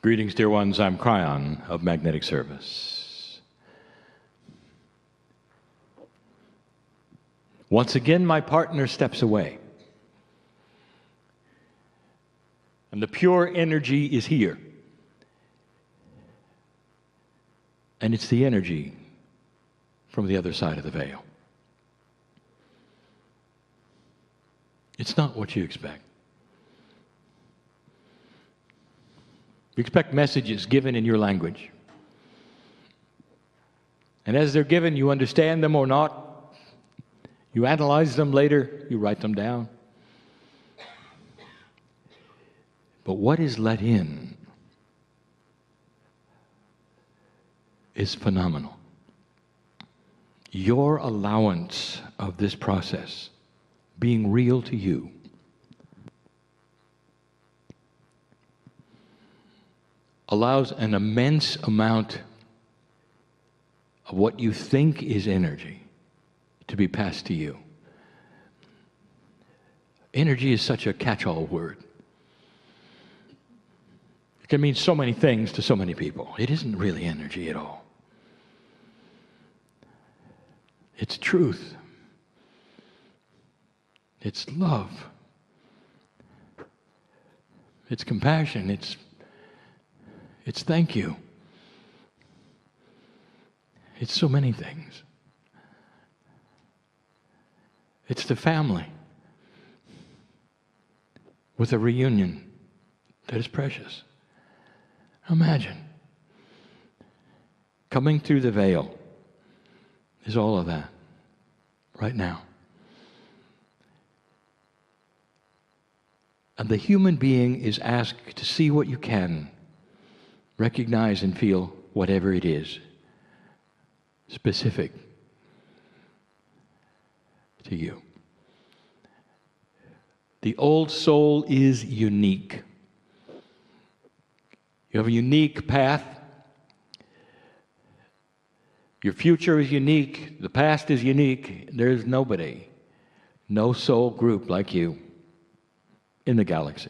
Greetings, dear ones. I'm Kryon of Magnetic Service. Once again, my partner steps away. And the pure energy is here. And it's the energy from the other side of the veil. It's not what you expect. You expect messages given in your language. And as they're given, you understand them or not. You analyze them later, you write them down. But what is let in is phenomenal. Your allowance of this process being real to you allows an immense amount of what you think is energy to be passed to you. Energy is such a catch-all word. It can mean so many things to so many people. It isn't really energy at all. It's truth. It's love. It's compassion. It's thank you. It's so many things. It's the family with a reunion that is precious. Imagine. Coming through the veil is all of that right now. And the human being is asked to see what you can, recognize and feel whatever it is, specific to you. The old soul is unique. You have a unique path. Your future is unique. The past is unique. There's nobody, no soul group like you in the galaxy.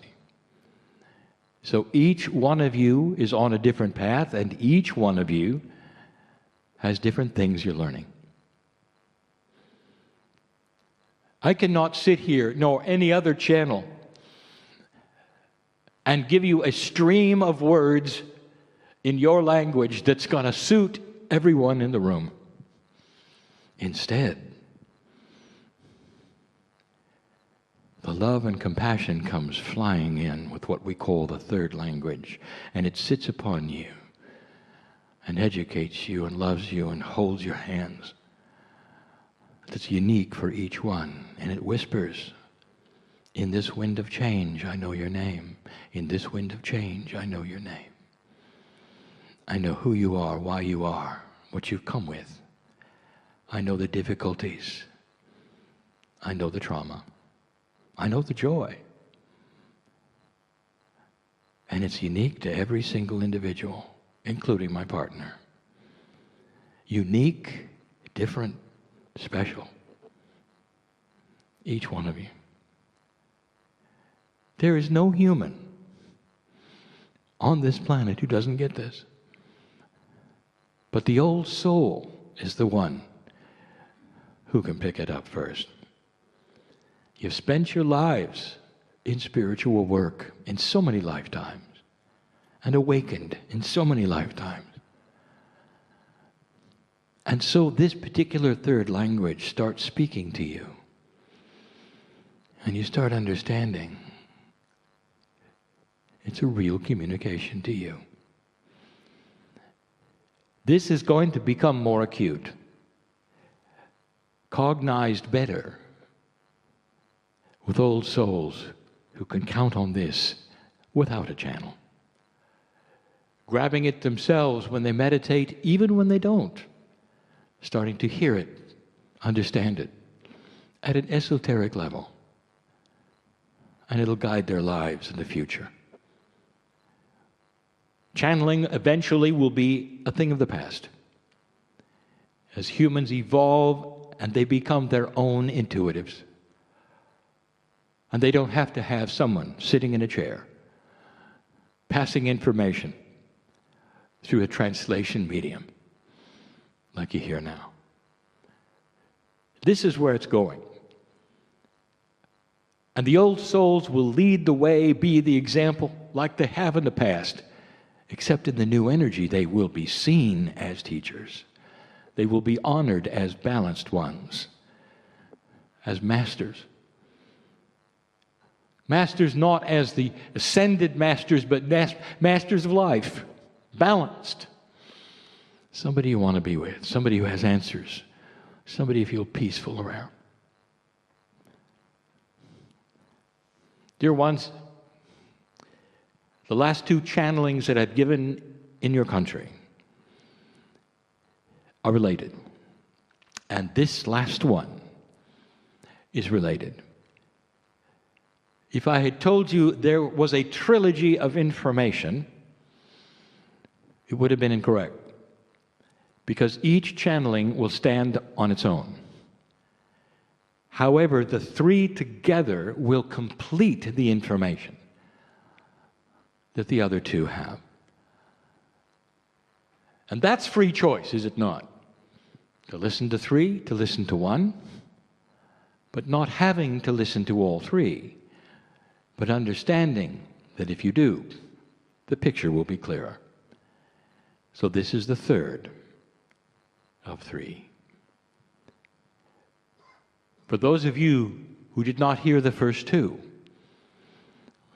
So each one of you is on a different path, and each one of you has different things you're learning. I cannot sit here, nor any other channel, and give you a stream of words in your language that's going to suit everyone in the room. Instead, the love and compassion comes flying in with what we call the third language, and it sits upon you and educates you and loves you and holds your hands. That's unique for each one, and it whispers, in this wind of change, I know your name. In this wind of change, I know your name. I know who you are, why you are, what you've come with. I know the difficulties. I know the trauma. I know the joy. And it's unique to every single individual, including my partner. Unique, different, special. Each one of you. There is no human on this planet who doesn't get this. But the old soul is the one who can pick it up first. You've spent your lives in spiritual work in so many lifetimes and awakened in so many lifetimes. And so this particular third language starts speaking to you. And you start understanding it's a real communication to you. This is going to become more acute, cognized better with old souls who can count on this without a channel. Grabbing it themselves when they meditate, even when they don't. Starting to hear it, understand it, at an esoteric level. And it'll guide their lives in the future. Channeling eventually will be a thing of the past. As humans evolve and they become their own intuitives. And they don't have to have someone sitting in a chair passing information through a translation medium like you hear now. This is where it's going. And the old souls will lead the way, be the example like they have in the past. Except in the new energy, they will be seen as teachers. They will be honored as balanced ones, as masters. Masters not as the ascended masters, but masters of life, balanced. Somebody you want to be with, somebody who has answers, somebody you feel peaceful around. Dear ones, the last two channelings that I've given in your country are related. And this last one is related. If I had told you there was a trilogy of information, it would have been incorrect. Because each channeling will stand on its own. However, the three together will complete the information that the other two have. And that's free choice, is it not? To listen to three, to listen to one, but not having to listen to all three, but understanding that if you do, the picture will be clearer. So this is the third of three. For those of you who did not hear the first two,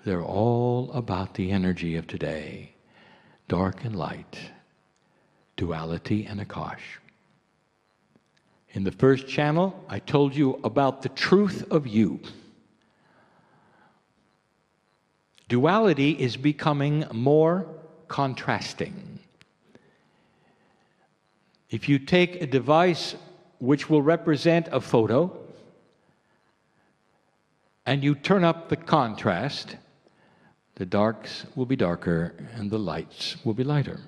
they're all about the energy of today, dark and light, duality and Akash. In the first channel, I told you about the truth of you. Duality is becoming more contrasting. If you take a device which will represent a photo, and you turn up the contrast, the darks will be darker and the lights will be lighter.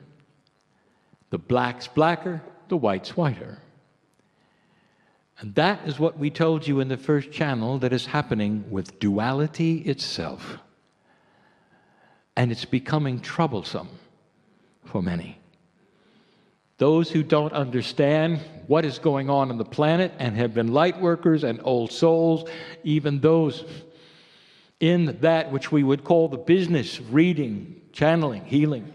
The black's blacker, the white's whiter. And that is what we told you in the first channel that is happening with duality itself. And it's becoming troublesome for many. Those who don't understand what is going on the planet and have been light workers and old souls, even those in that which we would call the business, reading, channeling, healing.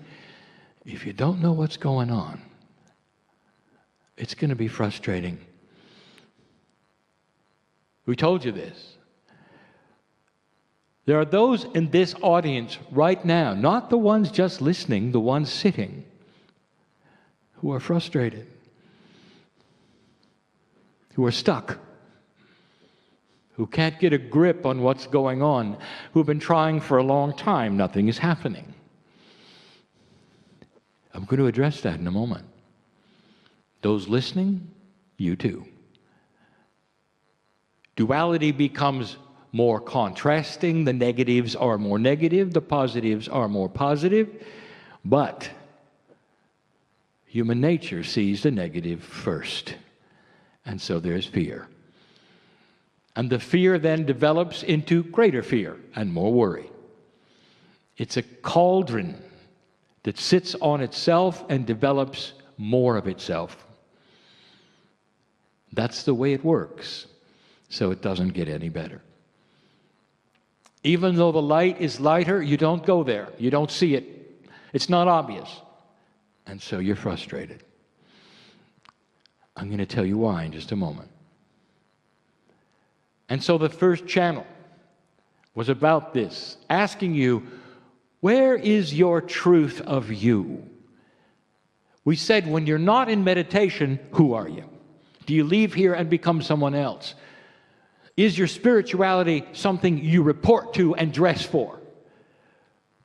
If you don't know what's going on, it's going to be frustrating. We told you this. There are those in this audience right now, not the ones just listening, the ones sitting, who are frustrated, who are stuck, who can't get a grip on what's going on, who've been trying for a long time. Nothing is happening. I'm going to address that in a moment. Those listening, you too. Duality becomes more contrasting. The negatives are more negative. The positives are more positive. But human nature sees the negative first. And so there's fear. And the fear then develops into greater fear and more worry. It's a cauldron that sits on itself and develops more of itself. That's the way it works. So it doesn't get any better. Even though the light is lighter, you don't go there. You don't see it. It's not obvious. And so you're frustrated. I'm going to tell you why in just a moment. And so the first channel was about this, asking you, where is your truth of you? We said, when you're not in meditation, who are you? Do you leave here and become someone else? Is your spirituality something you report to and dress for?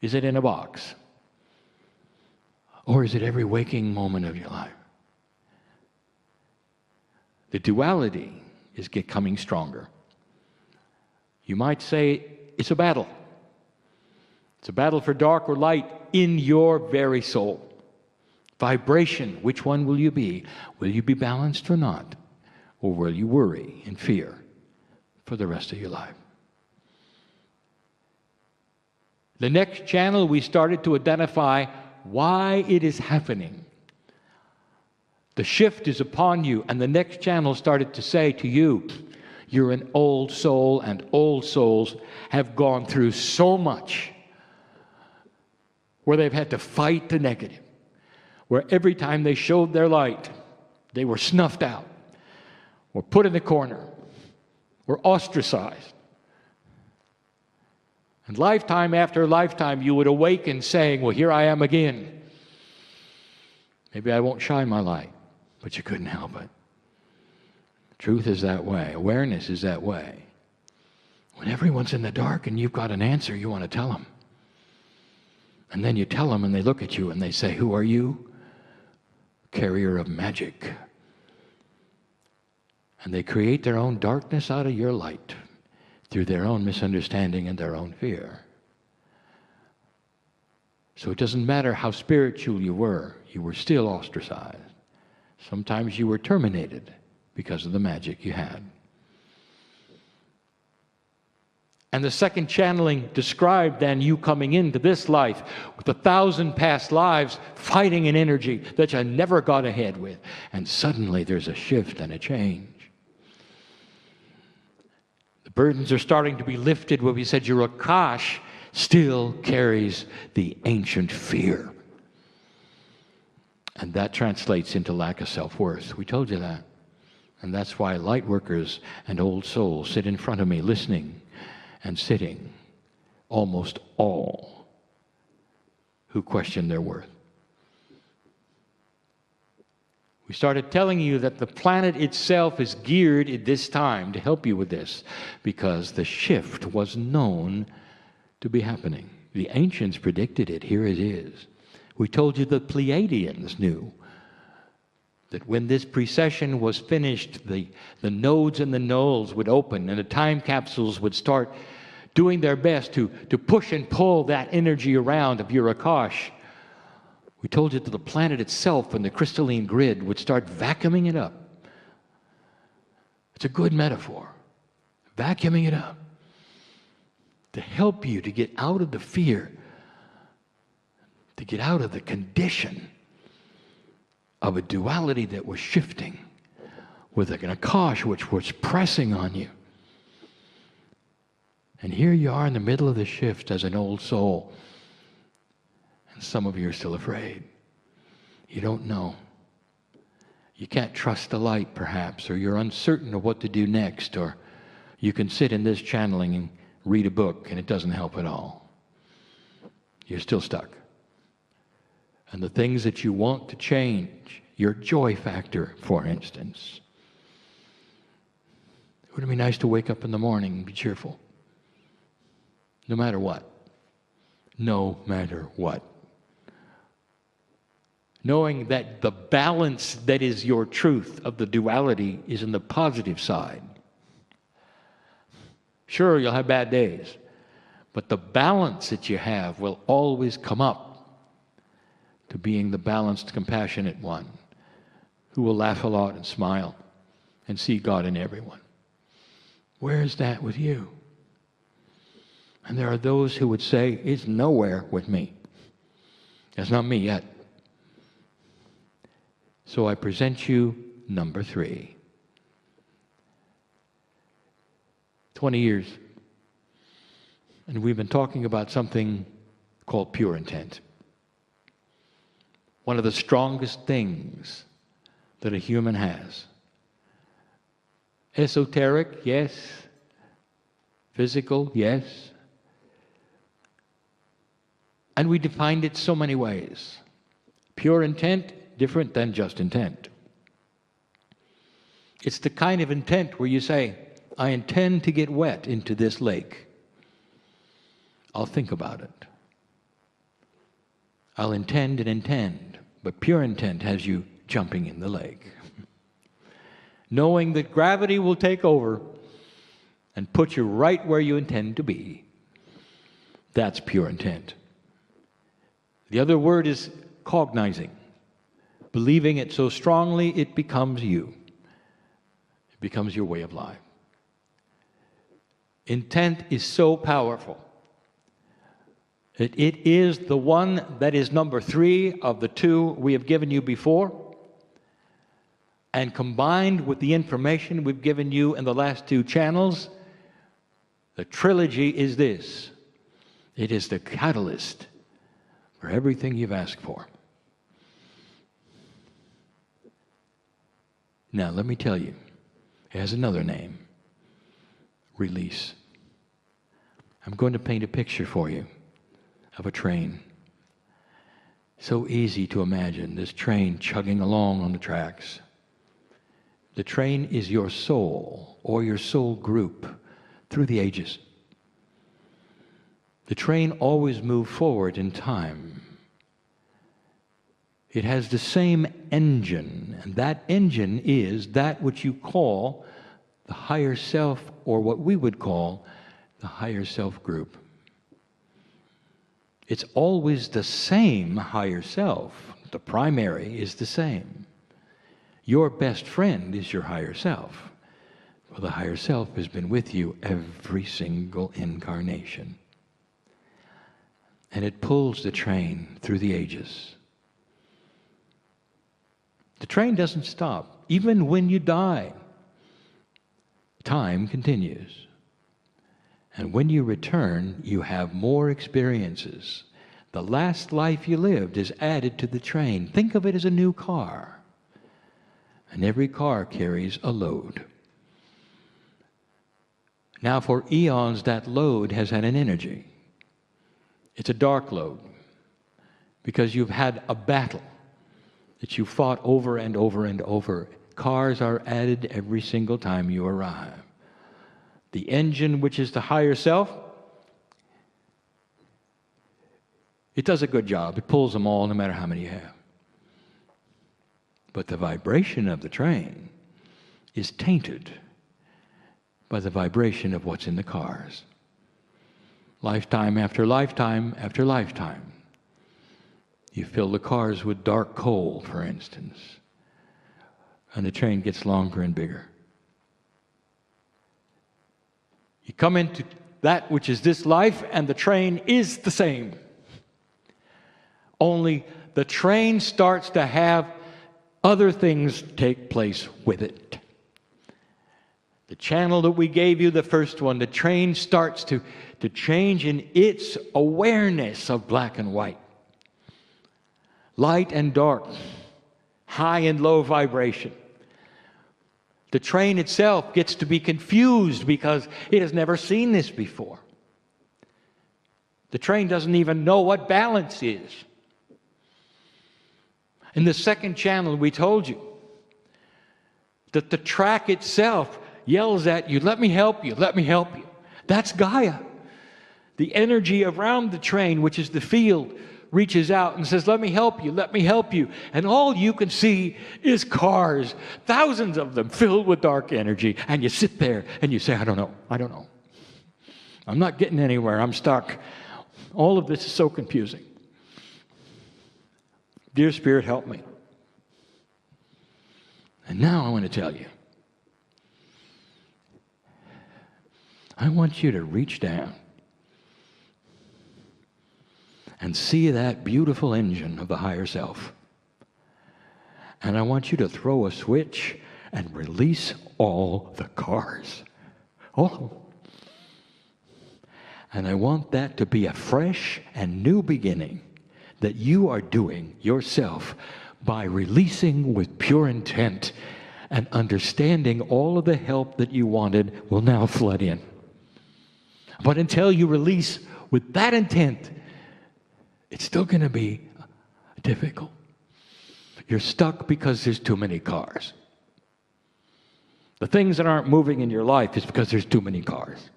Is it in a box? Or is it every waking moment of your life? The duality is becoming stronger. You might say it's a battle. It's a battle for dark or light in your very soul. Vibration, which one will you be? Will you be balanced or not? Or will you worry and fear for the rest of your life? The next channel, we started to identify why it is happening. The shift is upon you, and the next channel started to say to you, you're an old soul, and old souls have gone through so much where they've had to fight the negative, where every time they showed their light, they were snuffed out, or put in the corner, or ostracized. And lifetime after lifetime, you would awaken saying, well, here I am again. Maybe I won't shine my light, but you couldn't help it. Truth is that way. Awareness is that way. When everyone's in the dark and you've got an answer, you want to tell them. And then you tell them and they look at you and they say, who are you? Carrier of magic. And they create their own darkness out of your light through their own misunderstanding and their own fear. So it doesn't matter how spiritual you were still ostracized. Sometimes you were terminated because of the magic you had. And the second channeling described then you coming into this life with 1,000 past lives fighting an energy that you never got ahead with. And suddenly there's a shift and a change. The burdens are starting to be lifted where we said your Akash still carries the ancient fear. And that translates into lack of self-worth. We told you that. And that's why light workers and old souls sit in front of me listening and sitting, almost all who question their worth. We started telling you that the planet itself is geared at this time to help you with this because the shift was known to be happening. The ancients predicted it. Here it is. We told you the Pleiadians knew that when this precession was finished, the nodes and the nulls would open and the time capsules would start doing their best to push and pull that energy around of your Akash. We told you that the planet itself and the crystalline grid would start vacuuming it up. It's a good metaphor. Vacuuming it up to help you to get out of the fear, to get out of the condition of a duality that was shifting with an Akash which was pressing on you. And here you are in the middle of the shift as an old soul. And some of you are still afraid. You don't know. You can't trust the light, perhaps, or you're uncertain of what to do next, or you can sit in this channeling and read a book and it doesn't help at all. You're still stuck. And the things that you want to change, your joy factor, for instance. Wouldn't it be nice to wake up in the morning and be cheerful? No matter what. No matter what. Knowing that the balance that is your truth of the duality is in the positive side. Sure, you'll have bad days, but the balance that you have will always come up to being the balanced, compassionate one who will laugh a lot and smile and see God in everyone. Where is that with you? And there are those who would say, it's nowhere with me. That's not me yet. So I present you number 3. 20 years. And we've been talking about something called pure intent. One of the strongest things that a human has. Esoteric, yes. Physical, yes. And we defined it so many ways. Pure intent, different than just intent. It's the kind of intent where you say, I intend to get wet into this lake. I'll think about it. I'll intend and intend, but pure intent has you jumping in the lake. Knowing that gravity will take over and put you right where you intend to be. That's pure intent. The other word is cognizing. Believing it so strongly, it becomes you. It becomes your way of life. Intent is so powerful It is the one that is number 3 of the 2 we have given you before. And combined with the information we've given you in the last 2 channels, the trilogy is this. It is the catalyst for everything you've asked for. Now, let me tell you, it has another name. Release. I'm going to paint a picture for you of a train. So easy to imagine this train chugging along on the tracks. The train is your soul or your soul group through the ages. The train always moves forward in time. It has the same engine, and that engine is that which you call the higher self, or what we would call the higher self group. It's always the same higher self. The primary is the same. Your best friend is your higher self. Well, the higher self has been with you every single incarnation. And it pulls the train through the ages. The train doesn't stop. Even when you die, time continues. And when you return, you have more experiences. The last life you lived is added to the train. Think of it as a new car. And every car carries a load. Now, for eons, that load has had an energy. It's a dark load because you've had a battle that you fought over and over and over. Cars are added every single time you arrive. The engine, which is the higher self, it does a good job. It pulls them all, no matter how many you have. But the vibration of the train is tainted by the vibration of what's in the cars. Lifetime after lifetime after lifetime. You fill the cars with dark coal, for instance, and the train gets longer and bigger. You come into that which is this life, and the train is the same. Only the train starts to have other things take place with it. The channel that we gave you, the first one, the train starts to change in its awareness of black and white. Light and dark, high and low vibration. The train itself gets to be confused because it has never seen this before. The train doesn't even know what balance is. In the second channel, we told you that the track itself yells at you, let me help you, let me help you. That's Gaia. The energy around the train, which is the field, reaches out and says, let me help you, let me help you. And all you can see is cars, thousands of them filled with dark energy. And you sit there and you say, I don't know. I'm not getting anywhere, I'm stuck. All of this is so confusing. Dear Spirit, help me. And now I want to tell you, I want you to reach down and see that beautiful engine of the higher self. And I want you to throw a switch and release all the cars. All of them. And I want that to be a fresh and new beginning that you are doing yourself by releasing with pure intent and understanding all of the help that you wanted will now flood in. But until you release with that intent, it's still going to be difficult. You're stuck because there's too many cars. The things that aren't moving in your life is because there's too many cars.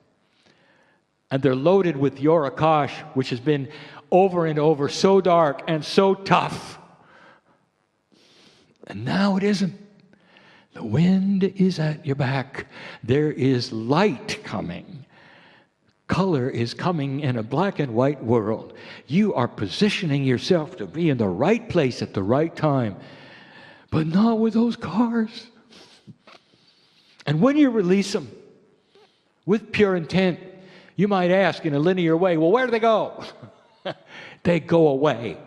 And they're loaded with your Akash, which has been over and over so dark and so tough. And now it isn't. The wind is at your back. There is light coming. Color is coming in a black and white world. You are positioning yourself to be in the right place at the right time, but not with those cars. And when you release them with pure intent, you might ask in a linear way, well, where do they go? They go away.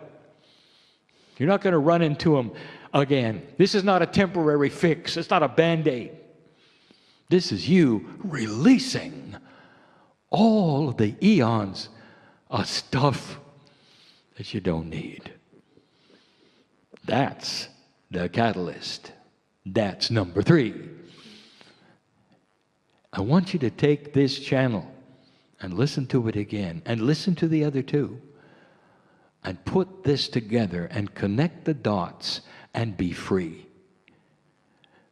You're not going to run into them again. This is not a temporary fix. It's not a Band-Aid. This is you releasing all of the eons of stuff that you don't need. That's the catalyst. That's number 3. I want you to take this channel and listen to it again, and listen to the other 2, and put this together and connect the dots and be free.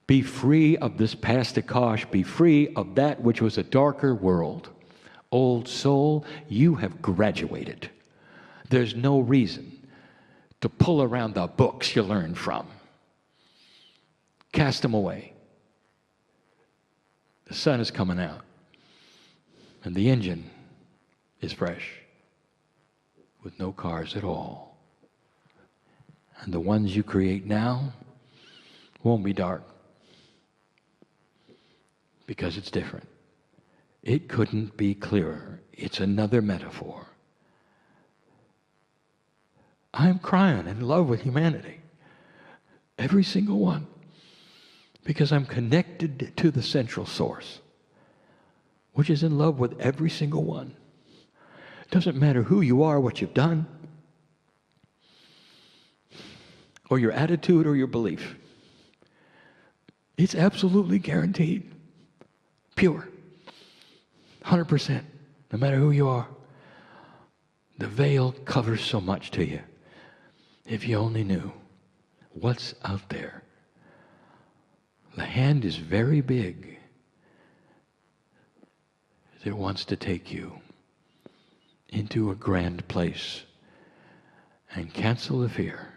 Be free of this past Akash. Be free of that which was a darker world. Old soul, you have graduated. There's no reason to pull around the books you learned from. Cast them away. The sun is coming out, and the engine is fresh, with no cars at all. And the ones you create now won't be dark, because it's different. It couldn't be clearer. It's another metaphor. I'm Kryon, in love with humanity. Every single one. Because I'm connected to the central source, which is in love with every single one. It doesn't matter who you are, what you've done, or your attitude or your belief. It's absolutely guaranteed. Pure. 100%. No matter who you are. The veil covers so much to you. If you only knew what's out there. The hand is very big. It wants to take you into a grand place and cancel the fear,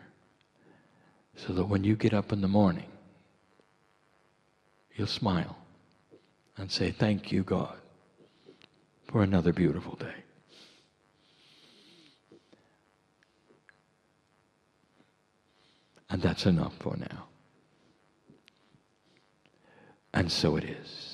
so that when you get up in the morning, you'll smile and say, thank you, God, for another beautiful day. And that's enough for now. And so it is.